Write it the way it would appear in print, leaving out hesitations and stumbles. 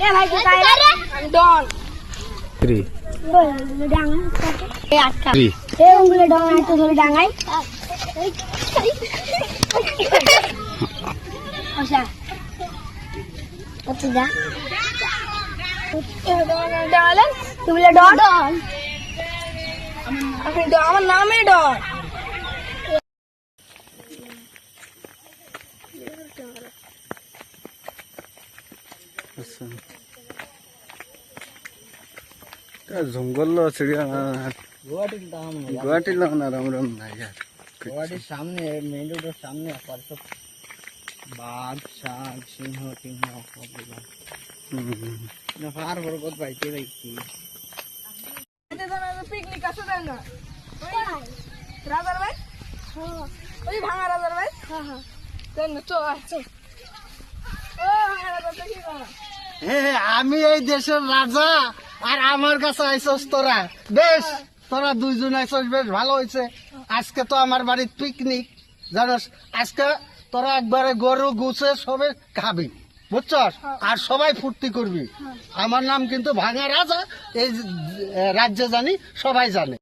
এ ভাই কোথায় রে ডন 3 ডাঙা এ আটকা 3 এ উঙ্গলে ডন তো ধরে ডাঙাই আচ্ছা কত যা ডালেন তুমি ডন আমি ডন আমার নামে ডন জঙ্গল চিড়িয়া গুয়াহাটি না রাম রাম নাই গুয়াহাটির সামনে মেইন রোডের সামনে সব বাঘ শাক সিংহ টিংহ পাহাড় পর্বত পাইতে পাইছি পিকনিক আছে না রাজার ভাই ওই ভাঙা রাজার ভাই আমি এই দেশের রাজা আর আমার কাছে আইসস তোরা বেশ তোরা দুইজন আইসস বেশ ভালো হয়েছে আজকে তো আমার বাড়ির পিকনিক জানোস আজকে তোরা একবারে গরু গুছে সবে খাবি বুঝছস আর সবাই ফুর্তি করবি আমার নাম কিন্তু ভাঙা রাজা এই রাজ্যে জানি সবাই জানে